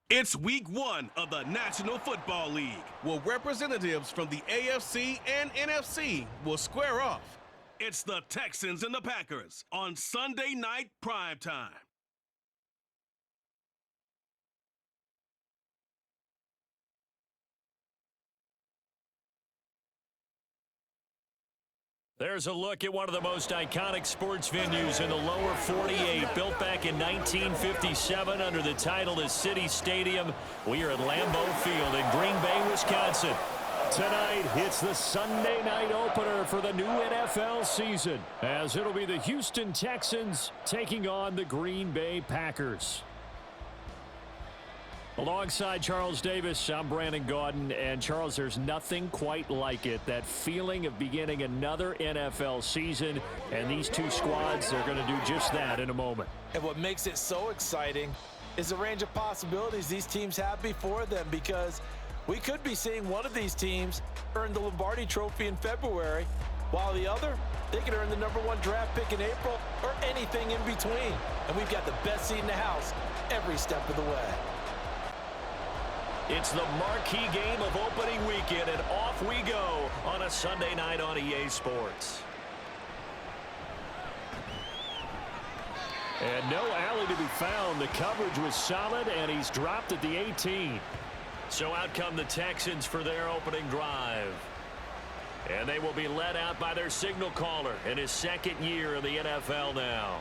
It's week 1 of the National Football League, where representatives from the AFC and NFC will square off. It's the Texans and the Packers on Sunday night primetime. There's a look at one of the most iconic sports venues in the lower 48, built back in 1957 under the title of City Stadium. We are at Lambeau Field in Green Bay, Wisconsin. Tonight, it's the Sunday night opener for the new NFL season, as it'll be the Houston Texans taking on the Green Bay Packers. Alongside Charles Davis, I'm Brandon Gaudin, and Charles, there's nothing quite like it. That feeling of beginning another NFL season, and these two squads are going to do just that in a moment. And what makes it so exciting is the range of possibilities these teams have before them, because we could be seeing one of these teams earn the Lombardi Trophy in February, while the other, they could earn the #1 draft pick in April or anything in between. And we've got the best seat in the house every step of the way. It's the marquee game of opening weekend, and off we go on a Sunday night on EA Sports. And no alley to be found. The coverage was solid, and he's dropped at the 18. So out come the Texans for their opening drive. And they will be led out by their signal caller in his second year in the NFL now.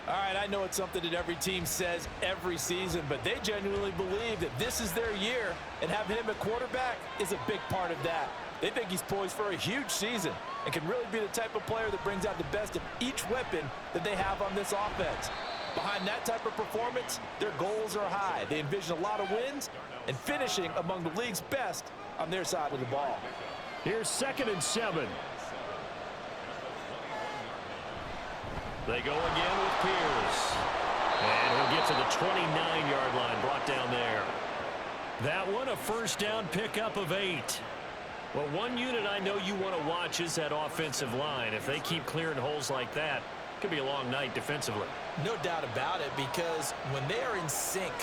All right, I know it's something that every team says every season, but they genuinely believe that this is their year, and having him at quarterback is a big part of that. They think he's poised for a huge season and can really be the type of player that brings out the best of each weapon that they have on this offense. Behind that type of performance, their goals are high. They envision a lot of wins and finishing among the league's best on their side of the ball. Here's 2nd and 7. They go again with Pierce. And he'll get to the 29-yard line, brought down there. That one, a first down pickup of 8. Well, one unit I know you want to watch is that offensive line. If they keep clearing holes like that, it could be a long night defensively. No doubt about it, because when they are in sync,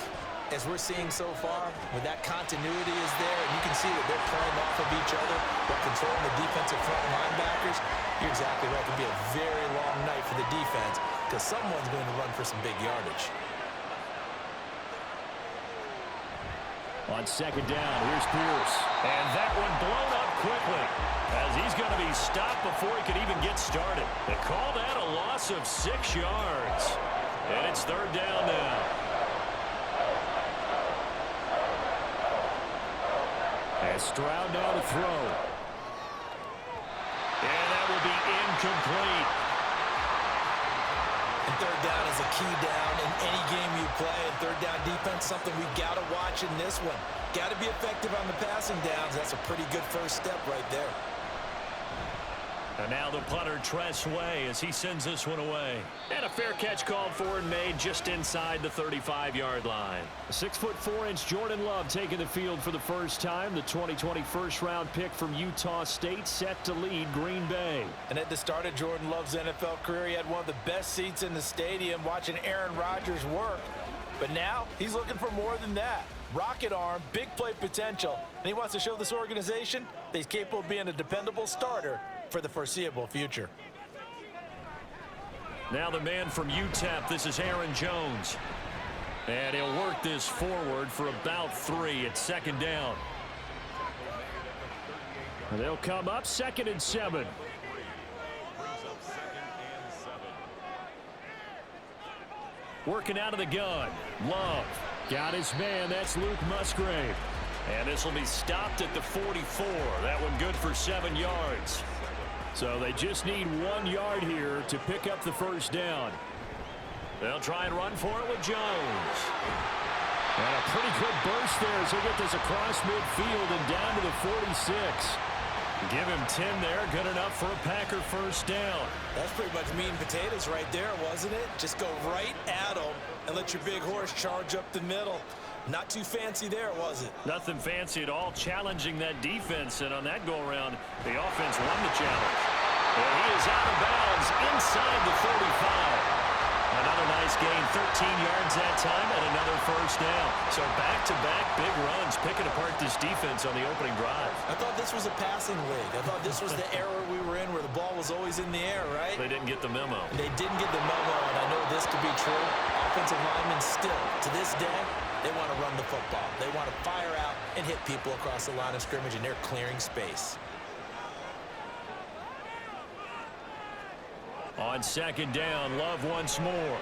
as we're seeing so far, when that continuity is there, and you can see that they're playing off of each other, but controlling the defensive front linebackers, you're exactly right. It could be a very long night for the defense, because someone's going to run for some big yardage. On 2nd down, here's Pierce. And that one blown up quickly, as he's going to be stopped before he could even get started. They call that a loss of 6 yards. And it's 3rd down now. And Stroud now to throw. And that will be incomplete. And 3rd down is a key down in any game you play. And 3rd down defense, something we've got to watch in this one. Got to be effective on the passing downs. That's a pretty good first step right there. And now the punter, Tress Way, as he sends this one away. And a fair catch called for and made just inside the 35-yard line. 6'4" Jordan Love taking the field for the first time. The 2020 first-round pick from Utah State, set to lead Green Bay. And at the start of Jordan Love's NFL career, he had one of the best seats in the stadium watching Aaron Rodgers work. But now he's looking for more than that. Rocket arm, big play potential, and he wants to show this organization that he's capable of being a dependable starter for the foreseeable future. Now the man from UTEP, this is Aaron Jones. And he'll work this forward for about 3 at 2nd down. And they'll come up 2nd and 7. Working out of the gun. Love. Got his man. That's Luke Musgrave. And this will be stopped at the 44. That one good for 7 yards. So they just need 1 yard here to pick up the first down. They'll try and run for it with Jones. And a pretty good burst there as he'll get this across midfield and down to the 46. Give him 10 there. Good enough for a Packer first down. That's pretty much meat and potatoes right there, wasn't it? Just go right at him and let your big horse charge up the middle. Not too fancy there, was it? Nothing fancy at all, challenging that defense. And on that go-around, the offense won the challenge. And he is out of bounds inside the 35. Another nice gain, 13 yards that time, and another first down. So back-to-back big runs picking apart this defense on the opening drive. I thought this was a passing league. I thought this was the era we were in where the ball was always in the air, right? They didn't get the memo. They didn't get the memo, and I know this to be true. Offensive linemen still, to this day, they want to run the football. They want to fire out and hit people across the line of scrimmage, and they're clearing space. On second down, Love once more.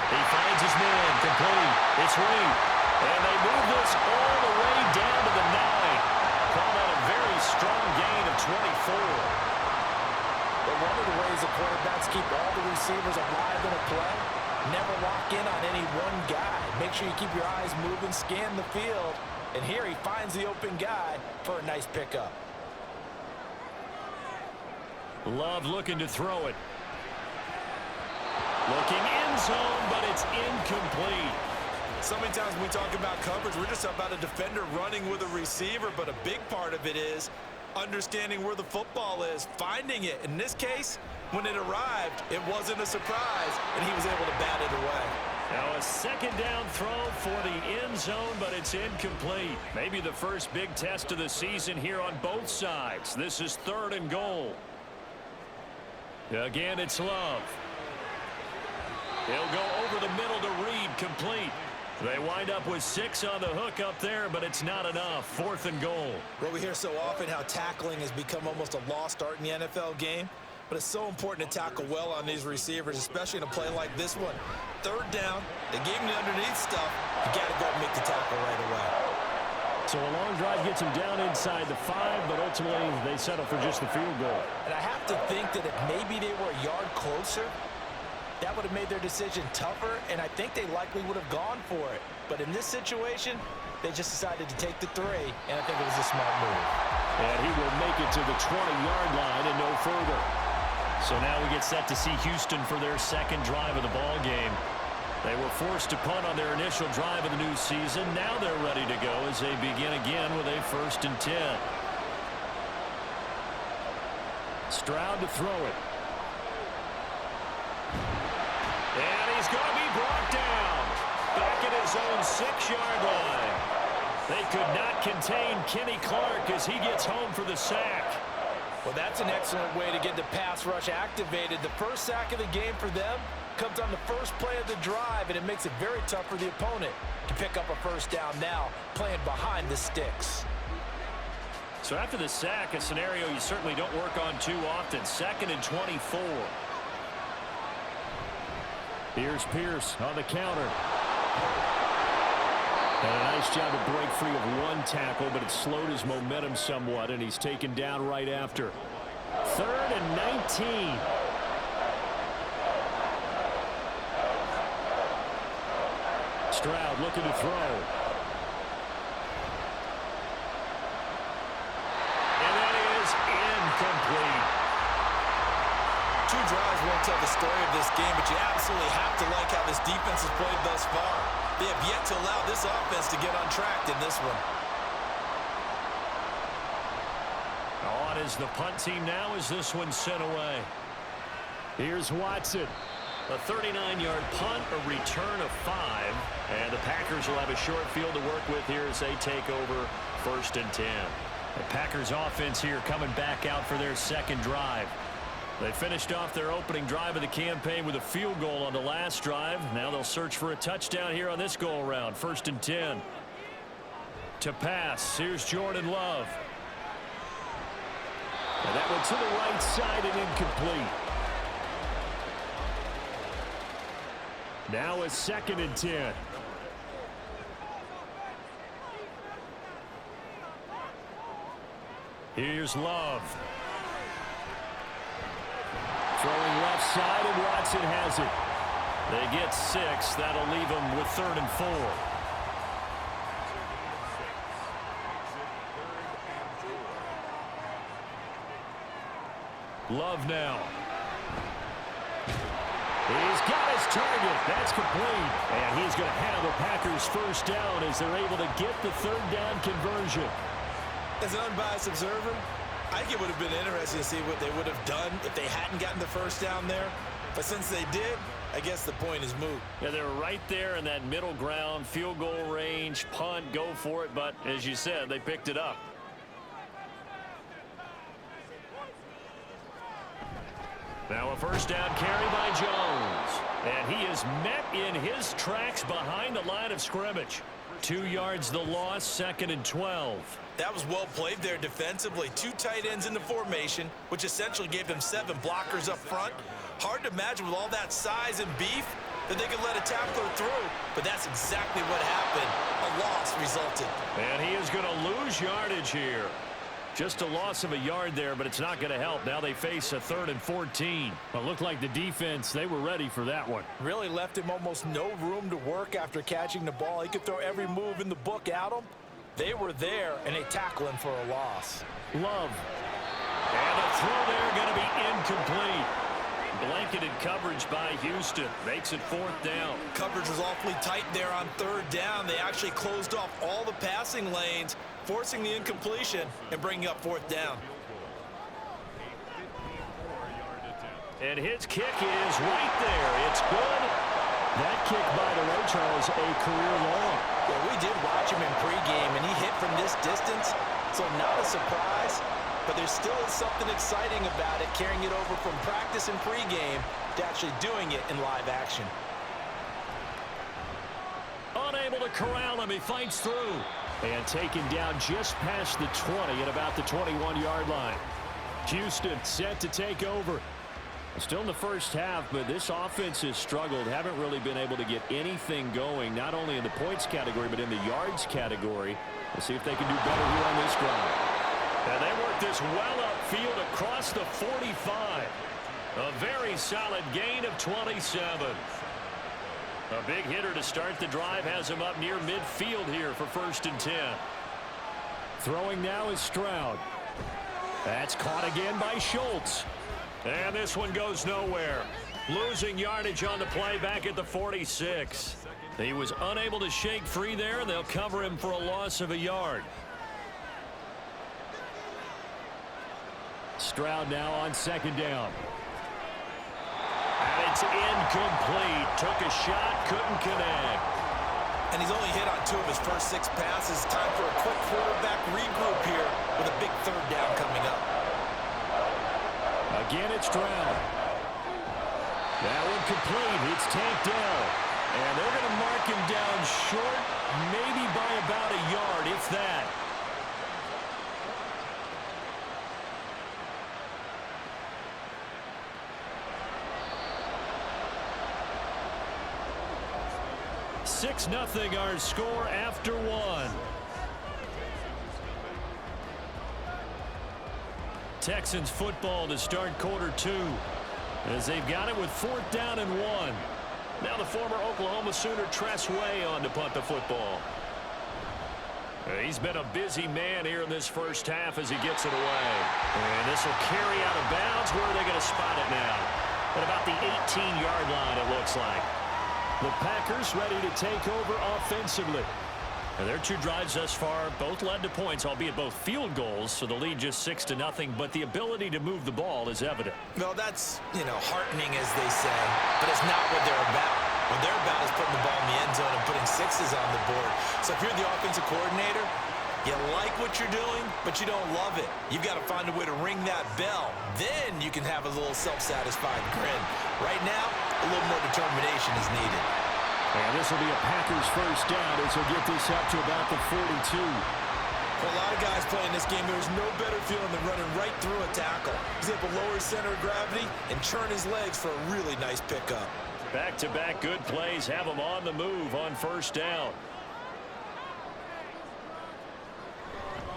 He finds his man, complete. It's Reed. And they move this all the way down to the 9. Call that a very strong gain of 24. But one of the ways the quarterbacks keep all the receivers alive in a play, never lock in on any one guy. Make sure you keep your eyes moving, scan the field. And here he finds the open guy for a nice pickup. Love looking to throw it. Looking end zone, but it's incomplete. So many times when we talk about coverage, we're just about a defender running with a receiver, but a big part of it is understanding where the football is, finding it. In this case, when it arrived, it wasn't a surprise, and he was able to bat it away. Now a second down throw for the end zone, but it's incomplete. Maybe the first big test of the season here on both sides. This is 3rd and goal. Again, it's Love. He'll go over the middle to Reed, complete. They wind up with 6 on the hook up there, but it's not enough. 4th and goal. Well, we hear so often how tackling has become almost a lost art in the NFL game, but it's so important to tackle well on these receivers, especially in a play like this one. 3rd down, they gave him the underneath stuff. You got to go and make the tackle right away. So a long drive gets him down inside the 5, but ultimately they settle for just the field goal. And I have to think that if maybe they were a yard closer, that would have made their decision tougher, and I think they likely would have gone for it. But in this situation, they just decided to take the 3, and I think it was a smart move. And he will make it to the 20-yard line and no further. So now we get set to see Houston for their second drive of the ball game. They were forced to punt on their initial drive of the new season. Now they're ready to go as they begin again with a 1st and 10. Stroud to throw it. And he's going to be brought down back at his own 6-yard line. They could not contain Kenny Clark as he gets home for the sack. Well, that's an excellent way to get the pass rush activated. The first sack of the game for them comes on the first play of the drive, and it makes it very tough for the opponent to pick up a 1st down now, playing behind the sticks. So after the sack, a scenario you certainly don't work on too often. 2nd and 24. Here's Pierce on the counter. And a nice job to break free of one tackle, but it slowed his momentum somewhat, and he's taken down right after. 3rd and 19. Stroud looking to throw. And that is incomplete. 2 drives won't tell the story of this game, but you absolutely have to like how this defense has played thus far. They have yet to allow this offense to get untracked in this one. On is the punt team now as this one's sent away. Here's Watson. A 39-yard punt, a return of 5. And the Packers will have a short field to work with here as they take over 1st and 10. The Packers offense here coming back out for their second drive. They finished off their opening drive of the campaign with a field goal on the last drive. Now they'll search for a touchdown here on this go-around. 1st and 10. To pass, here's Jordan Love. And that one to the right side and incomplete. Now a 2nd and 10. Here's Love. Throwing left side, and Watson has it. They get 6. That'll leave them with 3rd and 4. Love now. He's got his target. That's complete. And he's going to have the Packers 1st down as they're able to get the 3rd down conversion. As an unbiased observer, I think it would have been interesting to see what they would have done if they hadn't gotten the 1st down there. But since they did, I guess the point is moot. Yeah, they're right there in that middle ground, field goal range, punt, go for it. But as you said, they picked it up. Now a first down carry by Jones. And he is met in his tracks behind the line of scrimmage. 2 yards the loss, 2nd and 12. That was well played there defensively. 2 tight ends in the formation, which essentially gave them 7 blockers up front. Hard to imagine with all that size and beef that they could let a tackler through. But that's exactly what happened. A loss resulted. And he is going to lose yardage here. Just a loss of a yard there, but it's not going to help. Now they face a 3rd and 14. It looked like the defense, they were ready for that one. Really left him almost no room to work after catching the ball. He could throw every move in the book at him. They were there, and they tackle him for a loss. Love. And a throw there going to be incomplete. Blanketed coverage by Houston. Makes it 4th down. Coverage was awfully tight there on 3rd down. They actually closed off all the passing lanes, forcing the incompletion and bringing up 4th down. And his kick is right there. It's good. That kick, by the way, Charles, a career long. Yeah, we did watch him in pregame, and he hit from this distance, so not a surprise. But there still is something exciting about it, carrying it over from practice and pregame to actually doing it in live action. Unable to corral him. He fights through. And taken down just past the 20 at about the 21-yard line. Houston set to take over. Still in the first half, but this offense has struggled. Haven't really been able to get anything going, not only in the points category, but in the yards category. We'll see if they can do better here on this drive. And they work this well upfield across the 45. A very solid gain of 27. A big hitter to start the drive has him up near midfield here for 1st and 10. Throwing now is Stroud. That's caught again by Schultz. And this one goes nowhere. Losing yardage on the play back at the 46. He was unable to shake free there, and they'll cover him for a loss of a yard. Stroud now on 2nd down. And it's incomplete. Took a shot, couldn't connect. And he's only hit on 2 of his first 6 passes. Time for a quick quarterback regroup here with a big 3rd down coming up. Again, it's Stroud. That one complete. It's tanked down. And they're going to mark him down short, maybe by about a yard, if that. Six nothing our score after 1. Texans football to start quarter 2 as they've got it with 4th down and 1. Now the former Oklahoma Sooner Tress Way on to punt the football. He's been a busy man here in this first half as he gets it away. And this will carry out of bounds. Where are they going to spot it now? At about the 18-yard line, it looks like. The Packers ready to take over offensively. And their 2 drives thus far both led to points, albeit both field goals, so the lead just 6-0, but the ability to move the ball is evident. Well, that's, heartening, as they say, but it's not what they're about. What they're about is putting the ball in the end zone and putting 6s on the board. So if you're the offensive coordinator, you like what you're doing, but you don't love it. You've got to find a way to ring that bell. Then you can have a little self-satisfied grin. Right now, a little more determination is needed. And this will be a Packers first down as they'll get this up to about the 42. For a lot of guys playing this game, there's no better feeling than running right through a tackle. He's able to lower his center of gravity and churn his legs for a really nice pickup. Back-to-back good plays have him on the move on first down.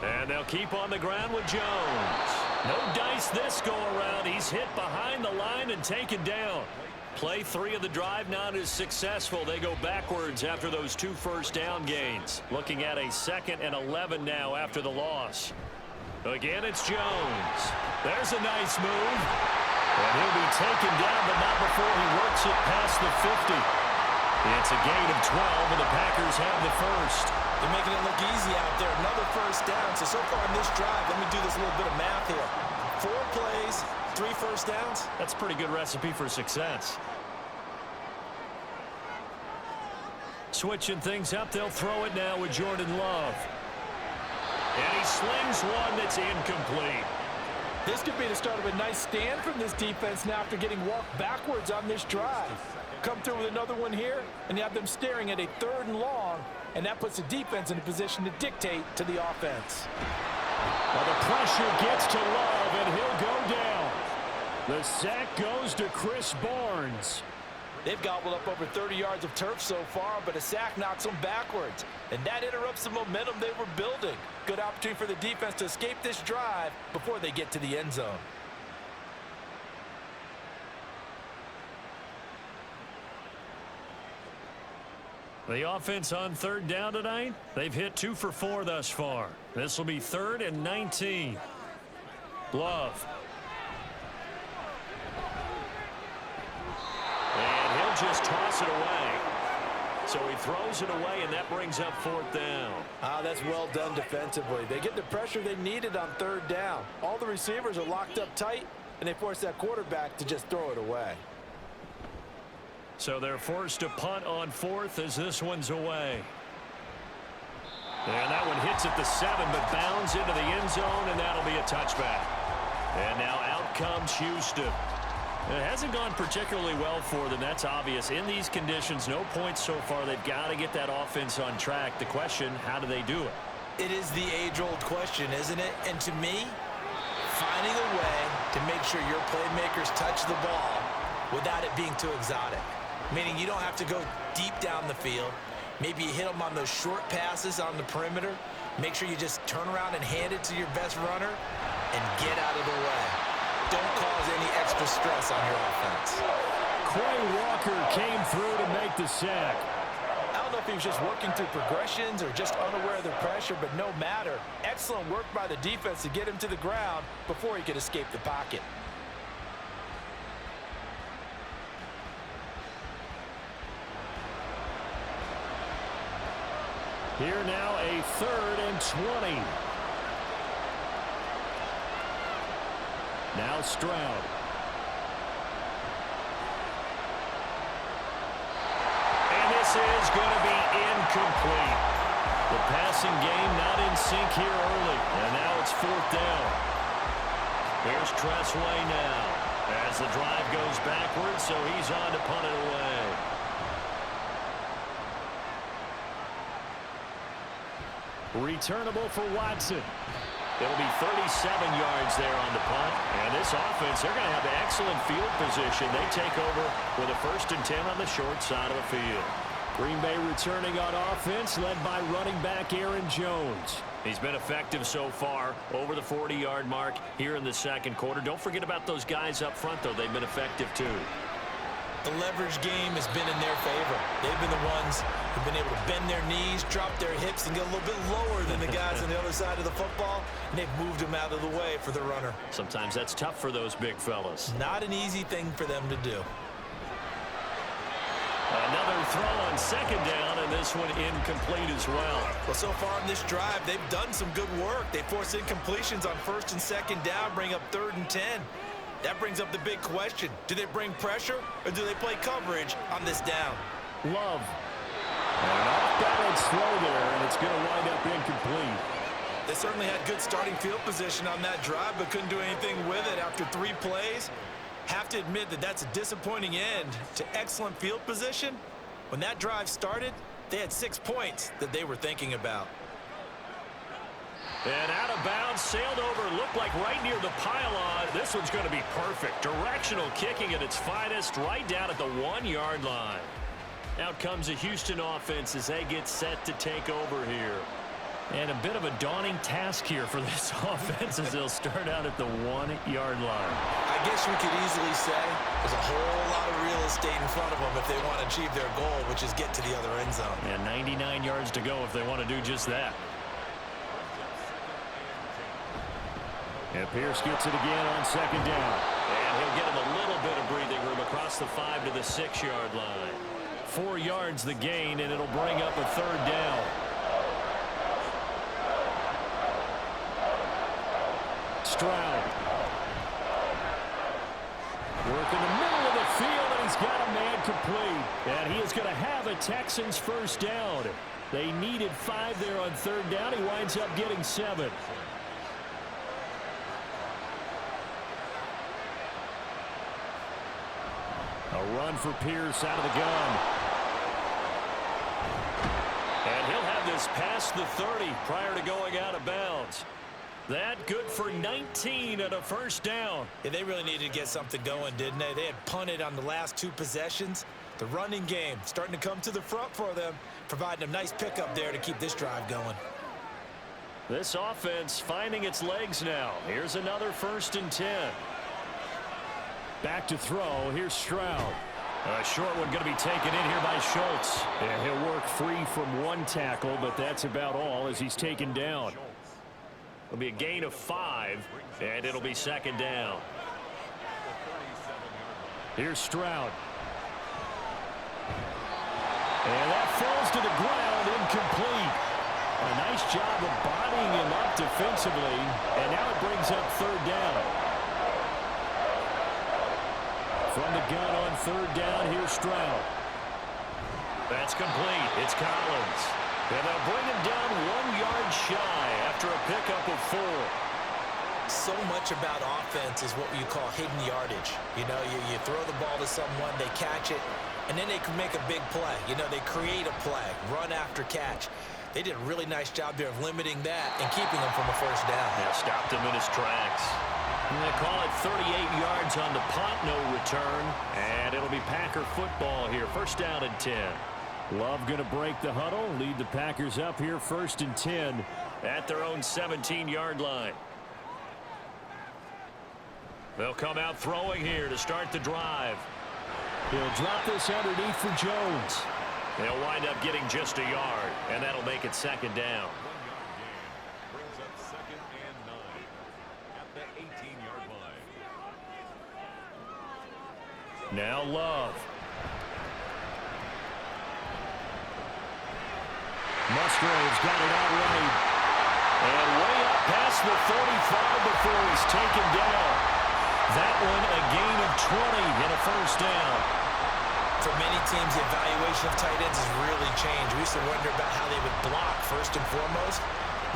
And they'll keep on the ground with Jones. No dice this go-around. He's hit behind the line and taken down. Play 3 of the drive not as successful. They go backwards after those 2 first down gains. Looking at a 2nd and 11 now after the loss. Again, it's Jones. There's a nice move. And he'll be taken down, but not before he works it past the 50. It's a gain of 12, and the Packers have the first. They're making it look easy out there. Another first down. So far in this drive, let me do this little bit of math here. 4 plays, 3 first downs. That's a pretty good recipe for success. switching things up. They'll throw it now with Jordan Love. And he slings one that's incomplete. This could be the start of a nice stand from this defense now after getting walked backwards on this drive. Come through with another one here, and you have them staring at a 3rd and long, and that puts the defense in a position to dictate to the offense. Well, the pressure gets to Love, and he'll go down. The sack goes to Chris Barnes. They've gobbled up over 30 yards of turf so far, but a sack knocks them backwards. And that interrupts the momentum they were building. Good opportunity for the defense to escape this drive before they get to the end zone. The offense on 3rd down tonight, they've hit 2 for 4 thus far. This will be 3rd and 19. Love. And he'll just toss it away. So he throws it away, and that brings up 4th down. That's well done defensively. They get the pressure they needed on 3rd down. All the receivers are locked up tight, and they force that quarterback to just throw it away. So they're forced to punt on 4th as this one's away. And that one hits at the 7, but bounds into the end zone, and that'll be a touchback. And now out comes Houston. It hasn't gone particularly well for them. That's obvious. In these conditions, no points so far. They've got to get that offense on track. The question, how do they do it? It is the age-old question, isn't it? And to me, finding a way to make sure your playmakers touch the ball without it being too exotic. Meaning you don't have to go deep down the field. Maybe you hit them on those short passes on the perimeter. Make sure you just turn around and hand it to your best runner and get out of the way. Don't cause any extra stress on your offense. Quay Walker came through to make the sack. I don't know if he was just working through progressions or just unaware of the pressure, but no matter. Excellent work by the defense to get him to the ground before he could escape the pocket. Here now a 3rd and 20. Now Stroud. And this is going to be incomplete. The passing game not in sync here early. And now it's 4th down. Here's Tressway now. As the drive goes backwards, so he's on to punt it away. Returnable for Watson. It'll be 37 yards there on the punt. And this offense, they're going to have excellent field position. They take over with a 1st and 10 on the short side of the field. Green Bay returning on offense, led by running back Aaron Jones. He's been effective so far, over the 40-yard mark here in the 2nd quarter. Don't forget about those guys up front, though. They've been effective, too. The leverage game has been in their favor. They've been the ones who've been able to bend their knees, drop their hips, and get a little bit lower than the guys on the other side of the football, and they've moved them out of the way for the runner. Sometimes that's tough for those big fellas. Not an easy thing for them to do. Another throw on 2nd down, and this one incomplete as well. Well, so far in this drive, they've done some good work. They force incompletions on 1st and 2nd down, bring up 3rd and 10. That brings up the big question. Do they bring pressure, or do they play coverage on this down? Love. An off-balance throw there, and it's going to wind up incomplete. They certainly had good starting field position on that drive, but couldn't do anything with it after 3 plays. Have to admit that that's a disappointing end to excellent field position. When that drive started, they had 6 points that they were thinking about. And out of bounds, sailed over, looked like right near the pylon. This one's going to be perfect. Directional kicking at its finest, right down at the 1-yard line. Out comes the Houston offense as they get set to take over here. And a bit of a daunting task here for this offense as they'll start out at the 1-yard line. I guess we could easily say there's a whole lot of real estate in front of them if they want to achieve their goal, which is get to the other end zone. And 99 yards to go if they want to do just that. And Pierce gets it again on 2nd down. And he'll get him a little bit of breathing room across the 5 to the 6-yard line. 4 yards the gain, and it'll bring up a 3rd down. Stroud. Work in the middle of the field, and He's got a man complete, and he is going to have a Texans first down. They needed 5 there on 3rd down. He winds up getting 7. A run for Pierce out of the gun. And he'll have this past the 30 prior to going out of bounds. That good for 19 and a first down. Yeah, they really needed to get something going, didn't they? They had punted on the last 2 possessions. The running game starting to come to the front for them, providing a nice pickup there to keep this drive going. This offense finding its legs now. Here's another 1st and 10. Back to throw. Here's Stroud. A short one going to be taken in here by Schultz. And he'll work free from 1 tackle, but that's about all as he's taken down. It'll be a gain of 5, and it'll be 2nd down. Here's Stroud. And that falls to the ground, incomplete. A nice job of bodying him up defensively, and now it brings up 3rd down. From the gun on 3rd down, here's Stroud. That's complete. It's Collins. And they'll bring him down 1 yard shy after a pickup of 4. So much about offense is what you call hidden yardage. You know, you throw the ball to someone, they catch it, and then they can make a big play. You know, they create a play, run after catch. They did a really nice job there of limiting that and keeping him from a first down. Yeah, stopped him in his tracks. And they call it 38 yards on the punt, no return. And it'll be Packer football here. 1st down and 10. Love going to break the huddle, lead the Packers up here 1st and 10 at their own 17-yard line. They'll come out throwing here to start the drive. He'll drop this underneath for Jones. They'll wind up getting just a yard, and that'll make it 2nd down. Brings up 2nd and 9 at the 18-yard line. Now Love. Musgrave's got it out right. And way up past the 35 before he's taken down. That one a gain of 20 and a first down. For many teams, the evaluation of tight ends has really changed. We used to wonder about how they would block first and foremost.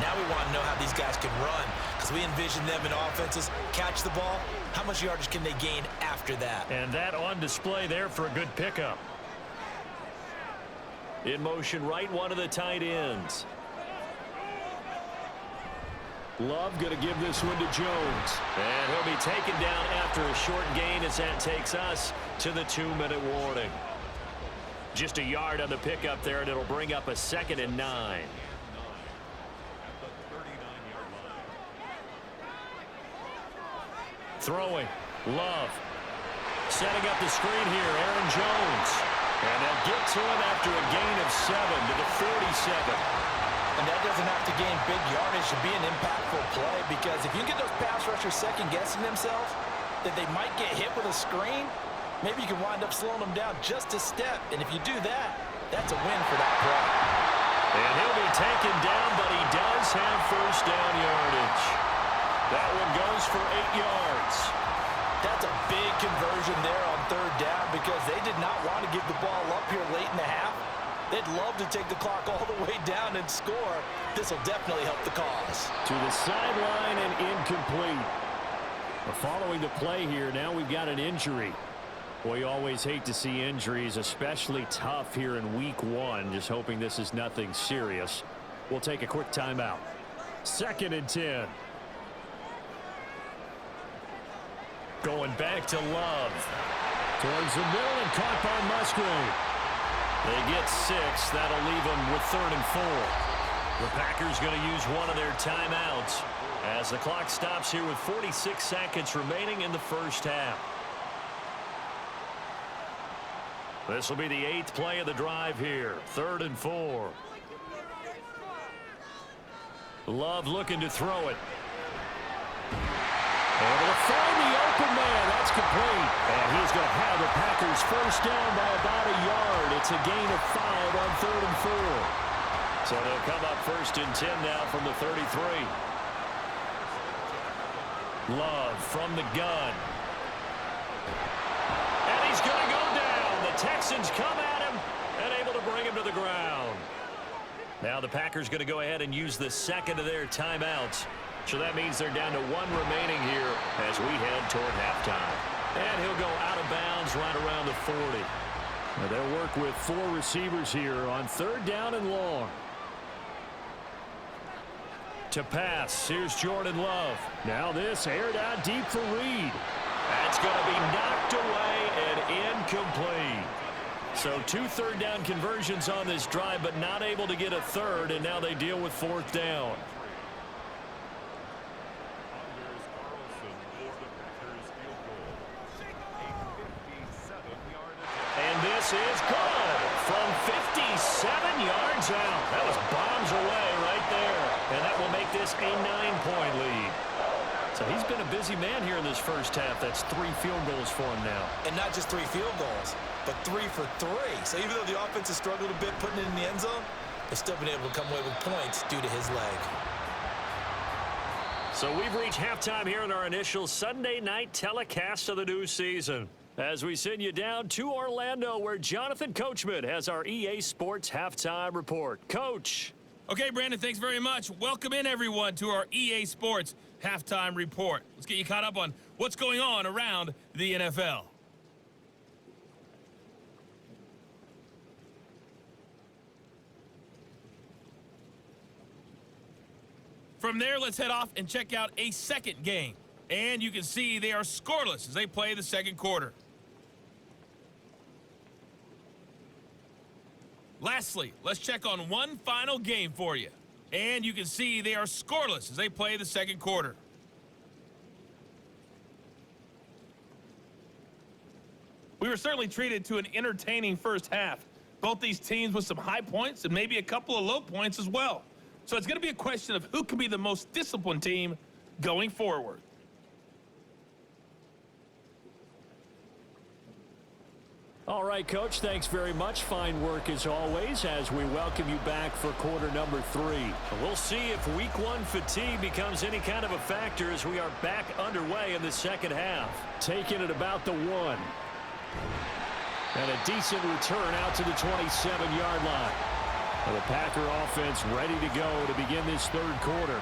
Now we want to know how these guys can run, because we envision them in offenses catch the ball. How much yardage can they gain after that? And that on display there for a good pickup. In motion right, one of the tight ends. Love going to give this one to Jones. And he'll be taken down after a short gain as that takes us to the 2-minute warning. Just a yard on the pickup there, and it'll bring up a 2nd and 9. Throwing. Love. Setting up the screen here, Aaron Jones. And they'll get to him after a gain of 7 to the 47. And that doesn't have to gain big yardage to be an impactful play, because if you get those pass rushers second-guessing themselves that they might get hit with a screen, maybe you can wind up slowing them down just a step. And if you do that, that's a win for that play. And he'll be taken down, but he does have first down yardage. That one goes for 8 yards. That's a big conversion there on 3rd down, because they did not want to give the ball up here late in the half. They'd love to take the clock all the way down and score. This will definitely help the cause. To the sideline and incomplete. Following the play here, now we've got an injury. Boy, you always hate to see injuries, especially tough here in week 1. Just hoping this is nothing serious. We'll take a quick timeout. 2nd and 10. Going back to Love. Towards the middle and caught by Musgrave. They get 6. That'll leave them with 3rd and 4. The Packers going to use one of their timeouts as the clock stops here with 46 seconds remaining in the first half. This will be the 8th play of the drive here. 3rd and 4. Love looking to throw it. Able to find the open man. That's complete. And he's going to have the Packers first down by about a yard. It's a gain of 5 on 3rd and 4. So they'll come up 1st and 10 now from the 33. Love from the gun. And he's going to go down. Texans come at him and able to bring him to the ground. Now the Packers going to go ahead and use the second of their timeouts. So that means they're down to one remaining here as we head toward halftime. And he'll go out of bounds right around the 40. Now they'll work with 4 receivers here on 3rd down and long. To pass, here's Jordan Love. Now this aired out deep for Reed. That's going to be knocked away and incomplete. So 2 3rd down conversions on this drive, but not able to get a 3rd, and now they deal with 4th down. And this is good from 57 yards out. That was bombs away right there, and that will make this a 9-point lead. So he's been a busy man here in this first half. That's 3 field goals for him now. And not just 3 field goals, but 3 for 3. So even though the offense has struggled a bit putting it in the end zone, they've still been able to come away with points due to his leg. So we've reached halftime here in our initial Sunday night telecast of the new season, as we send you down to Orlando, where Jonathan Coachman has our EA Sports halftime report. Coach. Okay, Brandon, thanks very much. Welcome in, everyone, to our EA Sports halftime report. Let's get you caught up on what's going on around the NFL. From there, let's head off and check out a second game. And you can see they are scoreless as they play the second quarter. Lastly, let's check on one final game for you. And you can see they are scoreless as they play the second quarter. We were certainly treated to an entertaining first half. Both these teams with some high points and maybe a couple of low points as well. So it's going to be a question of who can be the most disciplined team going forward. All right, Coach, thanks very much. Fine work as always as we welcome you back for quarter number 3. We'll see if week 1 fatigue becomes any kind of a factor as we are back underway in the second half. Taking it about the 1. And a decent return out to the 27-yard line. The Packer offense ready to go to begin this third quarter.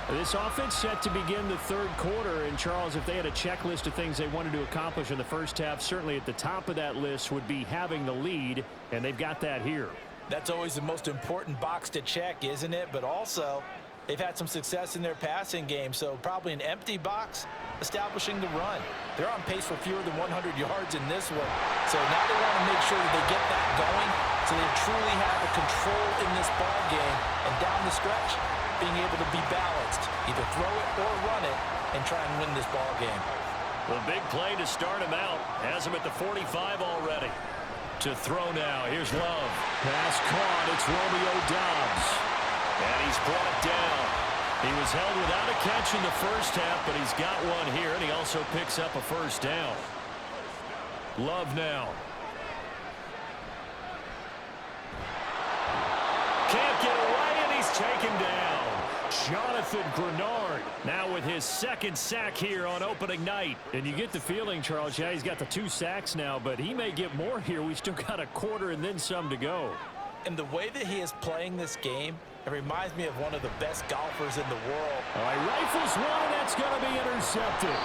This offense set to begin the third quarter. And, Charles, if they had a checklist of things they wanted to accomplish in the first half, certainly at the top of that list would be having the lead, and they've got that here. That's always the most important box to check, isn't it? But also, they've had some success in their passing game, so probably an empty box establishing the run. They're on pace for fewer than 100 yards in this one. So now they want to make sure that they get that going so they truly have a control in this ball game. And down the stretch, being able to be balanced, either throw it or run it, and try and win this ball game. The big play to start him out has him at the 45 already. To throw now, here's Love. Pass caught, it's Romeo Doubs. And he's brought down. He was held without a catch in the first half, but he's got one here, and he also picks up a first down. Love now. Can't get away, and he's taken down. Jonathan Grenard now with his second sack here on opening night. And you get the feeling, Charles, yeah, he's got the 2 sacks now, but he may get more here. We still got a quarter and then some to go. And the way that he is playing this game, it reminds me of one of the best golfers in the world. All right, rifles one, and that's going to be intercepted.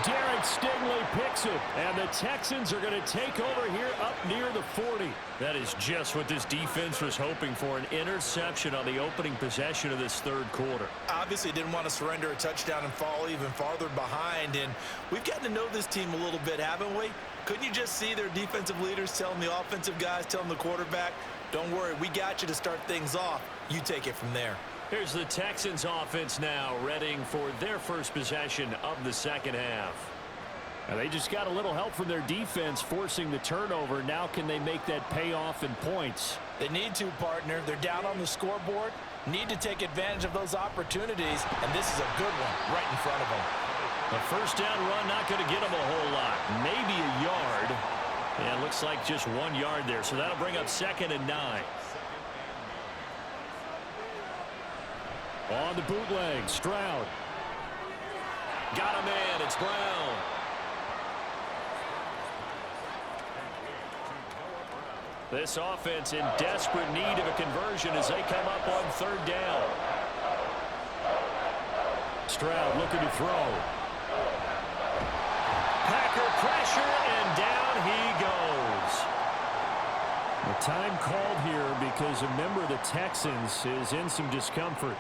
Derek Stingley picks it, and the Texans are going to take over here up near the 40. That is just what this defense was hoping for, an interception on the opening possession of this third quarter. Obviously didn't want to surrender a touchdown and fall even farther behind, and we've gotten to know this team a little bit, haven't we? Couldn't you just see their defensive leaders telling the offensive guys, telling the quarterback, don't worry, we got you to start things off. You take it from there. Here's the Texans offense now, readying for their first possession of the second half. And they just got a little help from their defense forcing the turnover. Now can they make that pay off in points? They need to, partner. They're down on the scoreboard. Need to take advantage of those opportunities, and this is a good one right in front of them. The first down run not going to get them a whole lot. Maybe a yard. And it looks like just 1 yard there. So that'll bring up 2nd and 9. On the bootleg, Stroud. Got a man, it's Brown. This offense in desperate need of a conversion as they come up on third down. Stroud looking to throw. Packer pressure, and down he goes. The time called here because a member of the Texans is in some discomfort.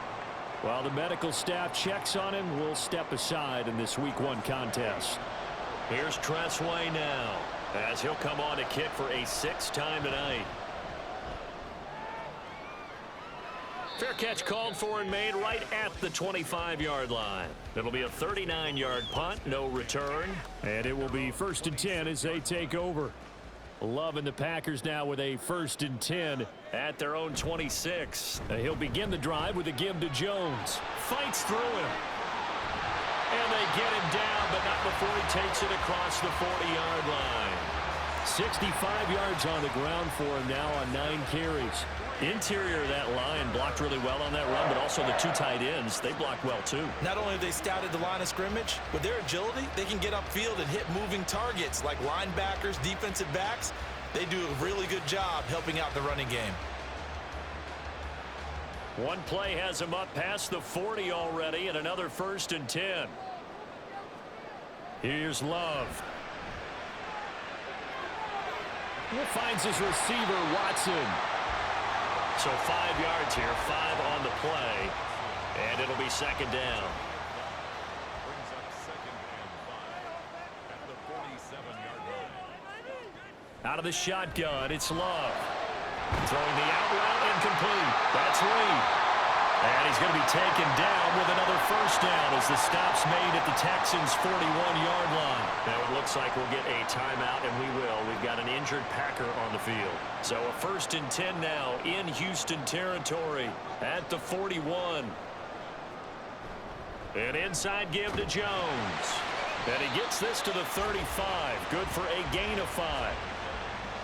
While the medical staff checks on him, we'll step aside in this Week 1 contest. Here's Tressway now, as he'll come on to kick for a 6th time tonight. Fair catch called for and made right at the 25-yard line. It'll be a 39-yard punt, no return. And it will be 1st and 10 as they take over. Loving the Packers now with a 1st and 10 at their own 26. He'll begin the drive with a give to Jones. Fights through him. And they get him down, but not before he takes it across the 40-yard line. 65 yards on the ground for him now on 9 carries. Interior of that line blocked really well on that run, but also the 2 tight ends, they blocked well too. Not only have they scouted the line of scrimmage, with their agility, they can get upfield and hit moving targets like linebackers, defensive backs. They do a really good job helping out the running game. One play has him up past the 40 already, and another 1st and 10. Here's Love. He finds his receiver, Watson. So 5 yards here, 5 on the play, and it'll be 2nd down. Brings up 2nd and 5 at the 47-yard line. Out of the shotgun, it's Love. Throwing the out route, incomplete. That's Reed. And he's going to be taken down with another 1st down as the stop's made at the Texans' 41-yard line. Now it looks like we'll get a timeout, and we will. We've got an injured Packer on the field. So a 1st and 10 now in Houston territory at the 41. An inside give to Jones. And he gets this to the 35. Good for a gain of 5.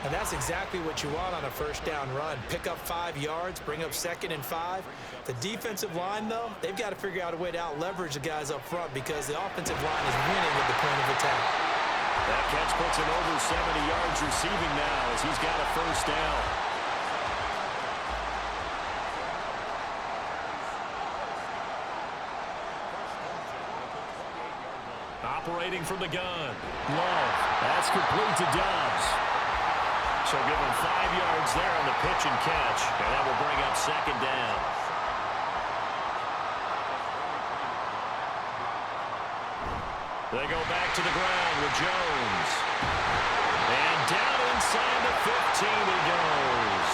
And that's exactly what you want on a 1st down run. Pick up 5 yards, bring up 2nd and 5. The defensive line, though, they've got to figure out a way to out-leverage the guys up front because the offensive line is winning at the point of attack. That catch puts him over 70 yards receiving now as he's got a 1st down. Operating from the gun. Love. That's complete to Dobbs. So give him 5 yards there on the pitch and catch, and that will bring up 2nd down. They go back to the ground with Jones. And down inside the 15 he goes.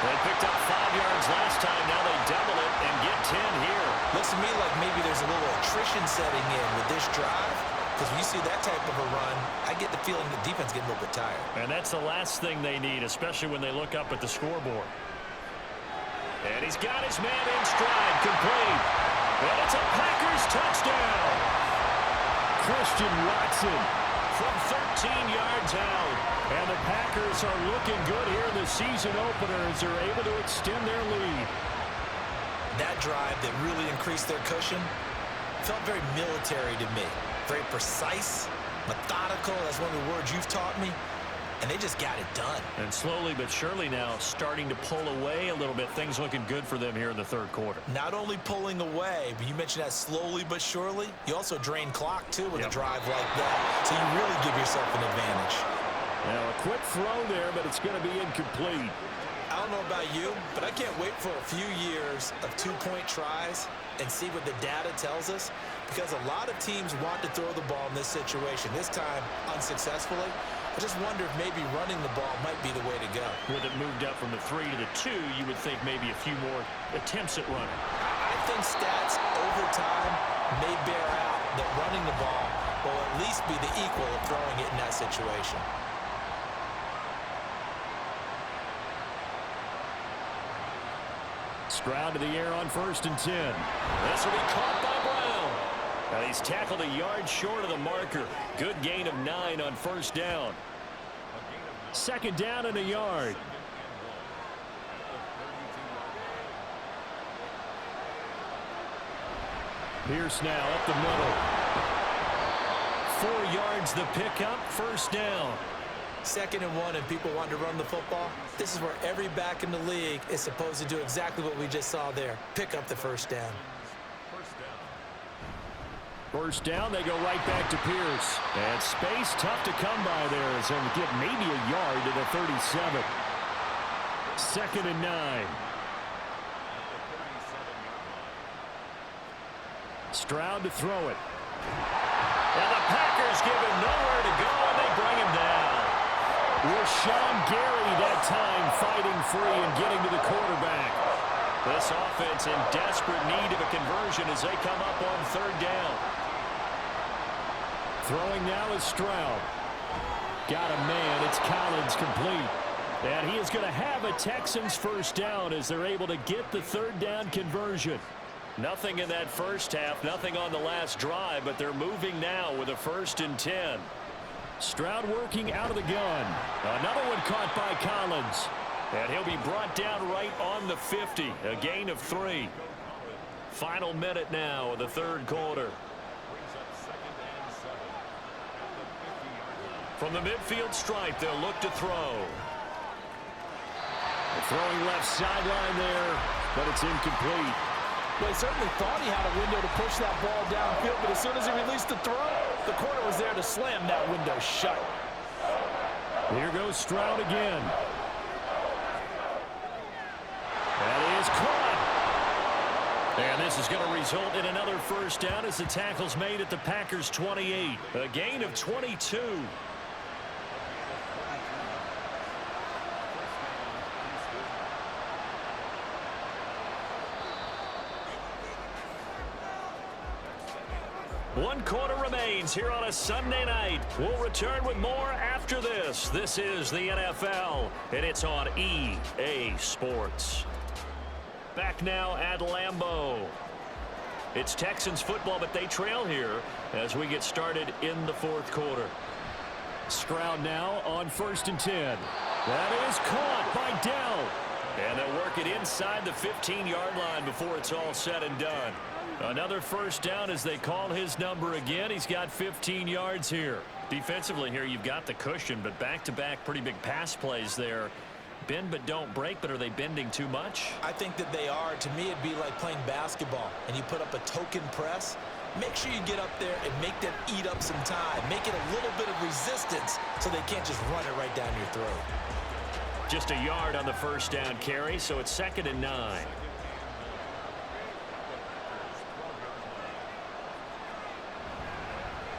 They picked up 5 yards last time. Now they double it and get 10 here. Looks to me like maybe there's a little attrition setting in with this drive. Because when you see that type of a run, I get the feeling the defense getting a little bit tired. And that's the last thing they need, especially when they look up at the scoreboard. And he's got his man in stride, complete. And it's a Packers touchdown. Christian Watson from 13 yards out. And the Packers are looking good here in the season opener as they're able to extend their lead. That drive that really increased their cushion felt very military to me. Very precise, methodical. That's one of the words you've taught me. And they just got it done. And slowly but surely now starting to pull away a little bit. Things looking good for them here in the 3rd quarter. Not only pulling away, but you mentioned that slowly but surely. You also drain clock, too, with a drive like that. So you really give yourself an advantage. Now a quick throw there, but it's going to be incomplete. I don't know about you, but I can't wait for a few years of 2-point tries and see what the data tells us. Because a lot of teams want to throw the ball in this situation. This time, unsuccessfully. I just wonder if maybe running the ball might be the way to go. With it moved up from the 3 to the 2, you would think maybe a few more attempts at running. I think stats over time may bear out that running the ball will at least be the equal of throwing it in that situation. Stroud to the air on 1st and 10. This will be caught by Brown. And he's tackled a yard short of the marker. Good gain of 9 on 1st down. 2nd down and a yard. Pierce now up the middle. 4 yards the pickup, 1st down. 2nd and 1 and people want to run the football, this is where every back in the league is supposed to do exactly what we just saw there. Pick up the first down. First down, they go right back to Pierce. And space tough to come by there, so we get maybe a yard to the 37. 2nd and 9. Stroud to throw it. And the Packers give him nowhere to go, and they bring him down. Rashawn Gary that time fighting free and getting to the quarterback. This offense in desperate need of a conversion as they come up on 3rd down. Throwing now is Stroud. Got a man. It's Collins complete. And he is going to have a Texans first down as they're able to get the 3rd down conversion. Nothing in that first half, nothing on the last drive, but they're moving now with a 1st and 10. Stroud working out of the gun. Another one caught by Collins. And he'll be brought down right on the 50. A gain of 3. Final minute now of the 3rd quarter. From the midfield stripe, they'll look to throw. The throwing left sideline there, but it's incomplete. Well, he certainly thought he had a window to push that ball downfield, but as soon as he released the throw, the corner was there to slam that window shut. Here goes Stroud again. That is caught. And this is going to result in another first down as the tackle's made at the Packers' 28. A gain of 22. One quarter remains here on a Sunday night. We'll return with more after this. This is the NFL, and it's on EA Sports. Back now at Lambeau. It's Texans football, but they trail here as we get started in the 4th quarter. Stroud now on 1st and 10. That is caught by Dell. And they'll work it inside the 15-yard line before it's all said and done. Another first down as they call his number again. He's got 15 yards here. Defensively here, you've got the cushion, but back-to-back pretty big pass plays there. Bend but don't break, but are they bending too much? I think that they are. To me, it'd be like playing basketball, and you put up a token press. Make sure you get up there and make them eat up some time. Make it a little bit of resistance so they can't just run it right down your throat. Just a yard on the first down carry, so it's 2nd and 9.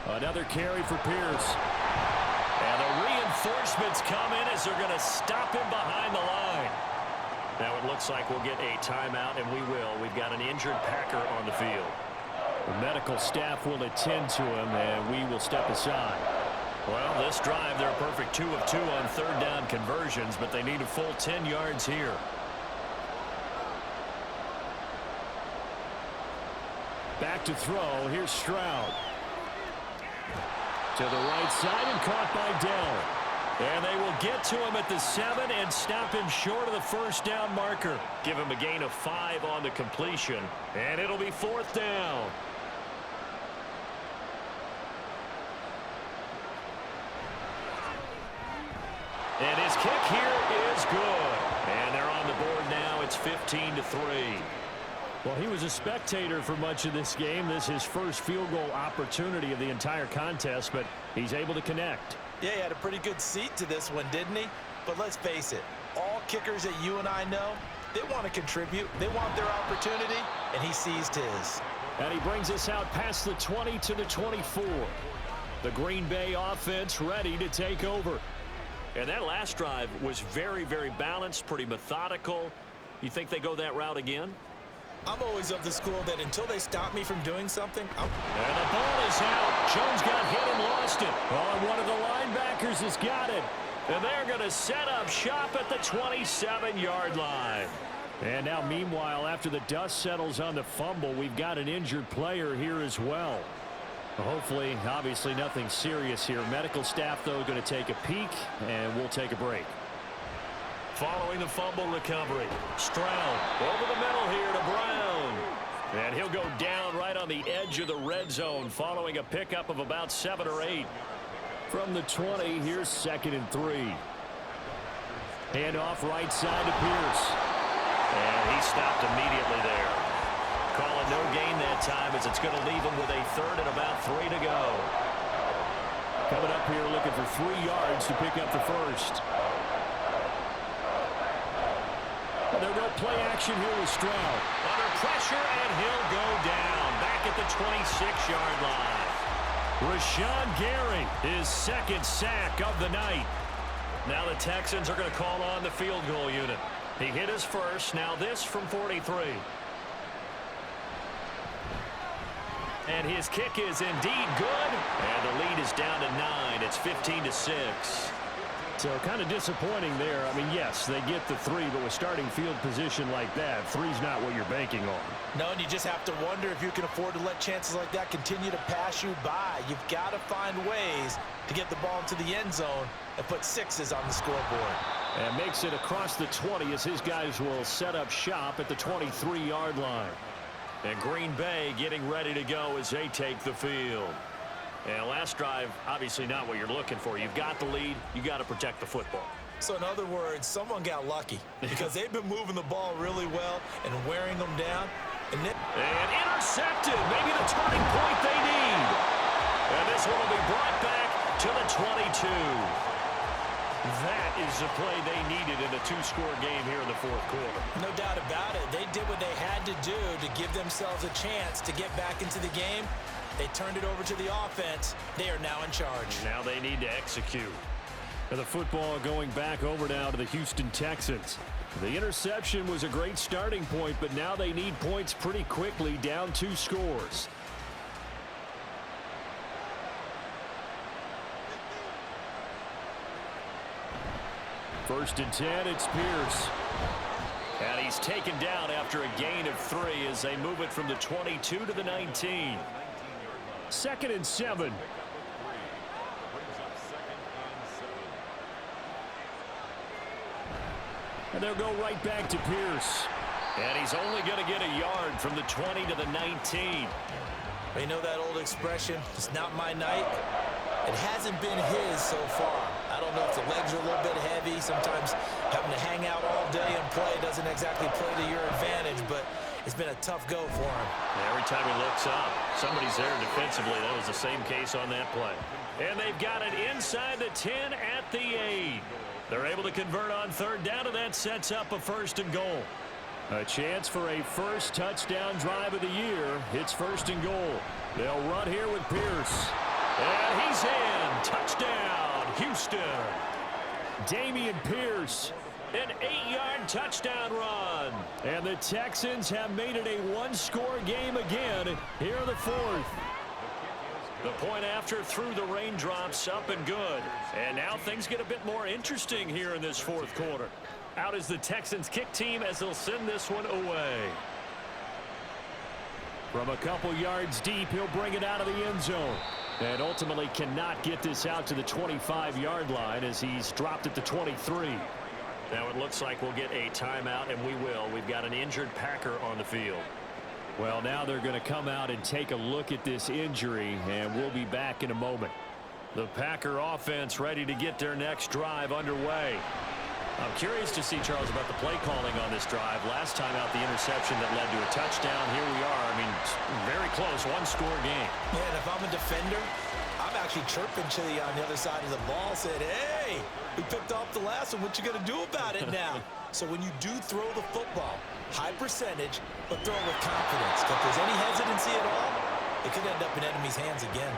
Another carry for Pierce. And the reinforcements come in as they're going to stop him behind the line. Now it looks like we'll get a timeout, and we will. We've got an injured Packer on the field. The medical staff will attend to him, and we will step aside. Well, this drive, they're a perfect 2 of 2 on 3rd down conversions, but they need a full 10 yards here. Back to throw. Here's Stroud. To the right side and caught by Dell. And they will get to him at the 7 and stop him short of the first down marker. Give him a gain of 5 on the completion. And it'll be 4th down. And his kick here is good. And they're on the board now. It's 15-3. Well, he was a spectator for much of this game. This is his first field goal opportunity of the entire contest, but he's able to connect. Yeah, he had a pretty good seat to this one, didn't he? But let's face it, all kickers that you and I know, they want to contribute. They want their opportunity, and he seized his. And he brings us out past the 20 to the 24. The Green Bay offense ready to take over. And that last drive was very, very balanced, pretty methodical. You think they go that route again? I'm always of the school that until they stop me from doing something, And the ball is out. Jones got hit and lost it. Oh, and one of the linebackers has got it. And they're going to set up shop at the 27-yard line. And now, meanwhile, after the dust settles on the fumble, we've got an injured player here as well. Hopefully, obviously, nothing serious here. Medical staff, though, going to take a peek, and we'll take a break. Following the fumble recovery, Stroud over the middle here to Brown. And he'll go down right on the edge of the red zone following a pickup of about 7 or 8. From the 20, here's 2nd and 3. Hand off right side to Pierce. And he stopped immediately there. Calling no gain that time as it's going to leave him with a 3rd and about 3 to go. Coming up here looking for 3 yards to pick up the first. They'll go play action here with Stroud. Under pressure, and he'll go down. Back at the 26-yard line. Rashawn Gary, his 2nd sack of the night. Now the Texans are going to call on the field goal unit. He hit his first. Now this from 43. And his kick is indeed good. And the lead is down to 9. It's 15-6. So kind of disappointing there. I mean, yes, they get the 3, but with starting field position like that, 3's not what you're banking on. No, and you just have to wonder if you can afford to let chances like that continue to pass you by. You've got to find ways to get the ball into the end zone and put 6s on the scoreboard. And makes it across the 20 as his guys will set up shop at the 23-yard line. And Green Bay getting ready to go as they take the field. And last drive, obviously not what you're looking for. You've got the lead. You got to protect the football. So in other words, someone got lucky because they've been moving the ball really well and wearing them down. And intercepted. Maybe the turning point they need. And this one will be brought back to the 22. That is the play they needed in a 2-score game here in the 4th quarter. No doubt about it. They did what they had to do to give themselves a chance to get back into the game. They turned it over to the offense. They are now in charge. Now they need to execute. And the football going back over now to the Houston Texans. The interception was a great starting point, but now they need points pretty quickly, down 2 scores. First and 10, it's Pierce. And he's taken down after a gain of 3 as they move it from the 22 to the 19. 2nd and 7. And they'll go right back to Pierce. And he's only going to get a yard from the 20 to the 19. You know that old expression, it's not my night? It hasn't been his so far. I don't know if the legs are a little bit heavy. Sometimes having to hang out all day and play doesn't exactly play to your advantage, but it's been a tough go for him. Every time he looks up, somebody's there defensively. That was the same case on that play. And they've got it inside the 10 at the 8. They're able to convert on 3rd down, and that sets up a 1st and goal. A chance for a first touchdown drive of the year. It's 1st and goal. They'll run here with Pierce. And he's in. Touchdown, Houston. Dameon Pierce. An 8-yard touchdown run. And the Texans have made it a 1-score game again here in the 4th. The point after through the raindrops, up and good. And now things get a bit more interesting here in this 4th quarter. Out is the Texans kick team as they'll send this one away. From a couple yards deep, he'll bring it out of the end zone. And ultimately cannot get this out to the 25-yard line as he's dropped at the 23. Now it looks like we'll get a timeout, and we will. We've got an injured Packer on the field. Well, now they're going to come out and take a look at this injury, and we'll be back in a moment. The Packer offense ready to get their next drive underway. I'm curious to see, Charles, about the play calling on this drive. Last time out, the interception that led to a touchdown. Here we are. I mean, very close, 1-score game. Yeah, and if I'm a defender, I'm actually chirping to you on the other side of the ball, said, hey, we picked off the last one. What you going to do about it now? So when you do throw the football, high percentage, but throw it with confidence. If there's any hesitancy at all, it could end up in enemy's hands again.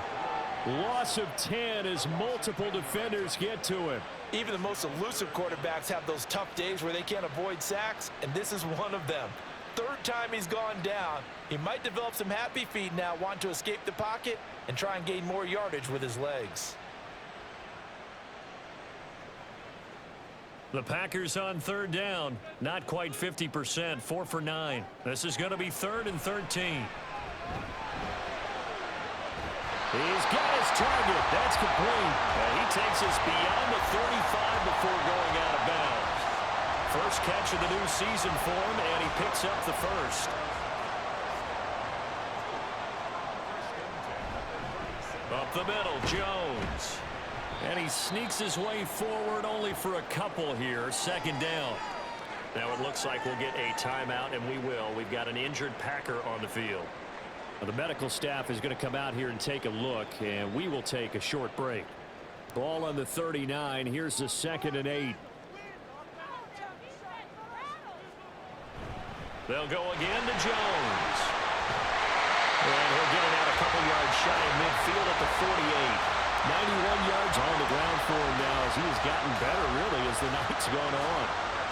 Loss of 10 as multiple defenders get to him. Even the most elusive quarterbacks have those tough days where they can't avoid sacks, and this is one of them. 3rd time he's gone down. He might develop some happy feet now, want to escape the pocket and try and gain more yardage with his legs. The Packers on 3rd down. Not quite 50%, 4 for 9. This is going to be 3rd and 13. He's got his target. That's complete. And he takes us beyond the 35 before going out of bounds. First catch of the new season for him, and he picks up the first. Up the middle, Jones. And he sneaks his way forward only for a couple here. Second down. Now it looks like we'll get a timeout, and we will. We've got an injured Packer on the field. Now, the medical staff is going to come out here and take a look, and we will take a short break. Ball on the 39. Here's the 2nd and 8. They'll go again to Jones. And he'll get it out a couple yards shy of midfield at the 48. 91 yards on the ground for him now as he has gotten better, really, as the night's gone on.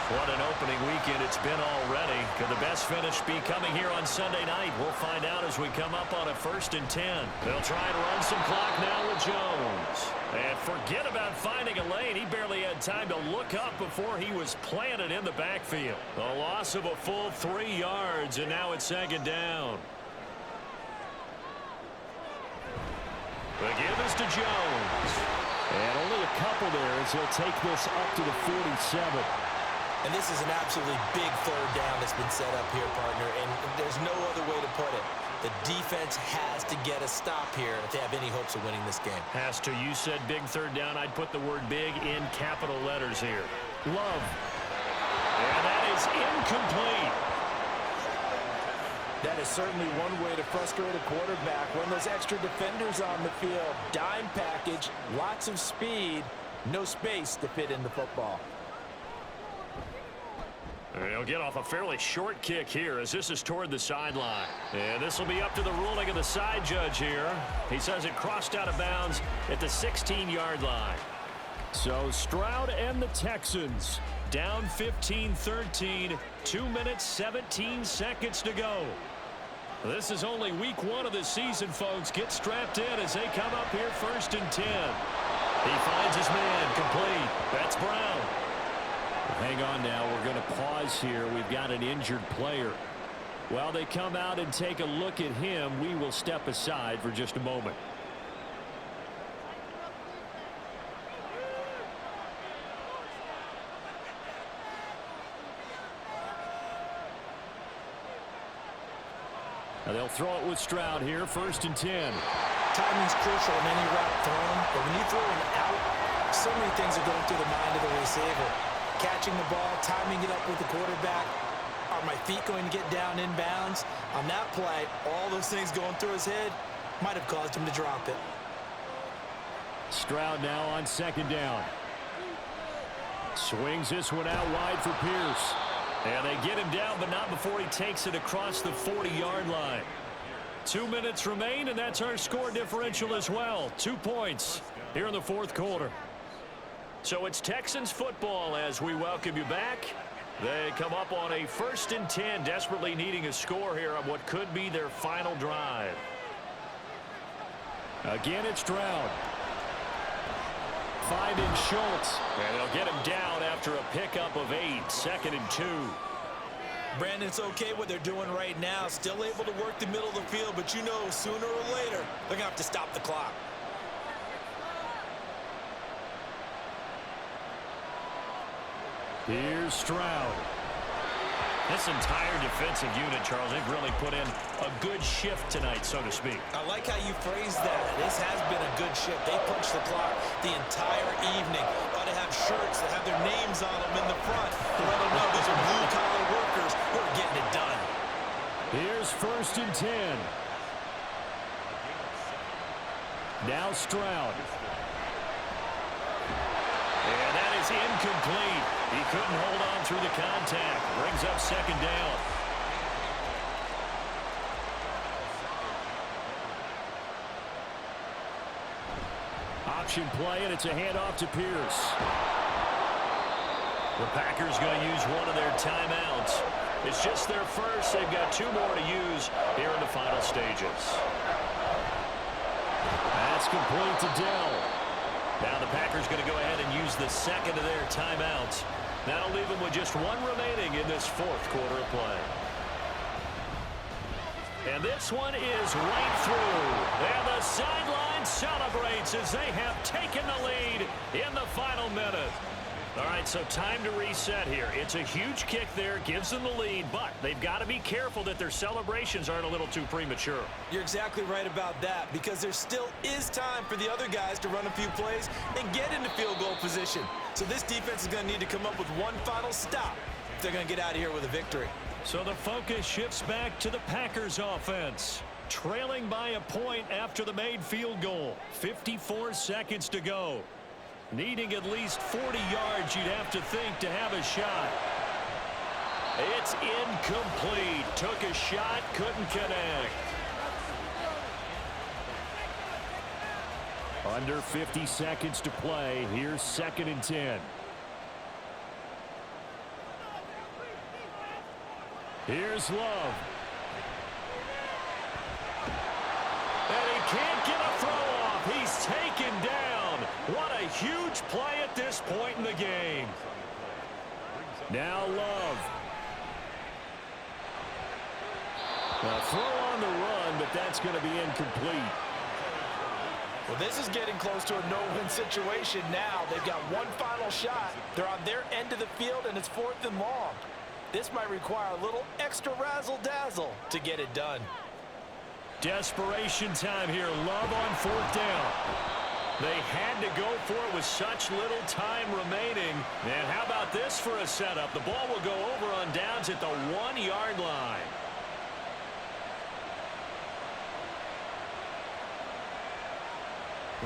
What an opening weekend it's been already. Could the best finish be coming here on Sunday night? We'll find out as we come up on a 1st and 10. They'll try and run some clock now with Jones. And forget about finding a lane. He barely had time to look up before he was planted in the backfield. A loss of a full 3 yards, and now it's 2nd down. The give is to Jones. And only a couple there as he'll take this up to the 47. And this is an absolutely big 3rd down that's been set up here, partner, and there's no other way to put it. The defense has to get a stop here if they have any hopes of winning this game. Has to. You said big 3rd down. I'd put the word big in capital letters here. Love. And that is incomplete. That is certainly one way to frustrate a quarterback. When those extra defenders on the field, dime package, lots of speed, no space to fit in the football. He'll get off a fairly short kick here as this is toward the sideline. And this will be up to the ruling of the side judge here. He says it crossed out of bounds at the 16-yard line. So Stroud and the Texans down 15-13, 2 minutes, 17 seconds to go. This is only week 1 of the season, folks. Get strapped in as they come up here 1st and 10. He finds his man complete. That's Brown. Hang on now. We're going to pause here. We've got an injured player. While they come out and take a look at him, we will step aside for just a moment. Now they'll throw it with Stroud here, 1st and 10. Timing's crucial in any route thrown, but when you throw an out, so many things are going through the mind of the receiver. Catching the ball, timing it up with the quarterback. Are my feet going to get down in bounds? On that play, all those things going through his head might have caused him to drop it. Stroud now on 2nd down. Swings this one out wide for Pierce. And they get him down, but not before he takes it across the 40-yard line. 2 minutes remain, and that's our score differential as well. 2 points here in the 4th quarter. So it's Texans football as we welcome you back. They come up on a 1st and 10, desperately needing a score here on what could be their final drive. Again, it's Stroud. Finding Schultz. And they'll get him down after a pickup of 8, 2nd and 2. Brandon, it's okay what they're doing right now. Still able to work the middle of the field, but you know sooner or later they're going to have to stop the clock. Here's Stroud. This entire defensive unit, Charles, they've really put in a good shift tonight, so to speak. I like how you phrased that. This has been a good shift. They punched the clock the entire evening. Ought to have shirts that have their names on them in the front to let them know these are blue-collar workers who are getting it done. Here's 1st and 10. Now Stroud. And that is incomplete. He couldn't hold on through the contact. Brings up 2nd down. Option play, and it's a handoff to Pierce. The Packers going to use one of their timeouts. It's just their first. They've got 2 more to use here in the final stages. That's complete to Dell. Now the Packers going to go ahead and use the 2nd of their timeouts. That'll leave them with just 1 remaining in this 4th quarter of play. And this one is right through. And the sideline celebrates as they have taken the lead in the final minute. All right, so time to reset here. It's a huge kick there, gives them the lead, but they've got to be careful that their celebrations aren't a little too premature. You're exactly right about that, because there still is time for the other guys to run a few plays and get into field goal position. So this defense is going to need to come up with one final stop if they're going to get out of here with a victory. So the focus shifts back to the Packers offense. Trailing by a point after the made field goal. 54 seconds to go. Needing at least 40 yards, you'd have to think, to have a shot. It's incomplete. Took a shot, couldn't connect. Under 50 seconds to play. Here's 2nd and 10. Here's Love. And he can't get a throw off. He's taken down. What a huge play at this point in the game. Now Love. A throw on the run, but that's going to be incomplete. Well, this is getting close to a no-win situation now. They've got one final shot. They're on their end of the field, and it's 4th and long. This might require a little extra razzle-dazzle to get it done. Desperation time here. Love on 4th down. They had to go for it with such little time remaining. And how about this for a setup? The ball will go over on downs at the 1-yard line.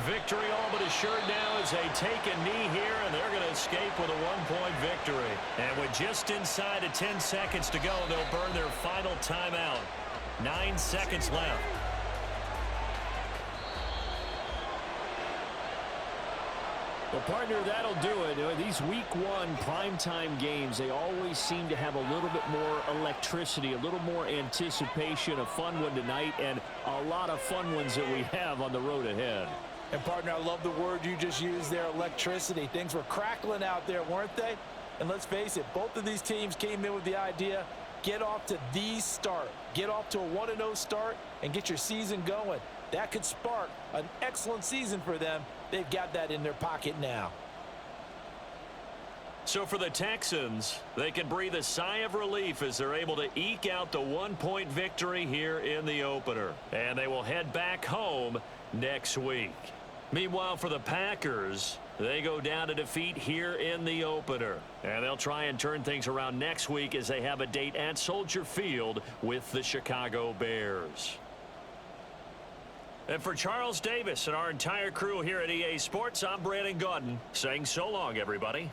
Victory all but assured now as they take a knee here, and they're going to escape with a 1-point victory. And with just inside of 10 seconds to go, they'll burn their final timeout. 9 seconds left. Well, partner, that'll do it. These Week 1 primetime games, they always seem to have a little bit more electricity, a little more anticipation. A fun one tonight, and a lot of fun ones that we have on the road ahead. And, partner, I love the word you just used there, electricity. Things were crackling out there, weren't they? And let's face it, both of these teams came in with the idea, get off to the start. Get off to a 1-0 start and get your season going. That could spark an excellent season for them. They've got that in their pocket now. So for the Texans, they can breathe a sigh of relief as they're able to eke out the 1-point victory here in the opener. And they will head back home next week. Meanwhile, for the Packers, they go down to defeat here in the opener. And they'll try and turn things around next week as they have a date at Soldier Field with the Chicago Bears. And for Charles Davis and our entire crew here at EA Sports, I'm Brandon Gaudin saying so long, everybody.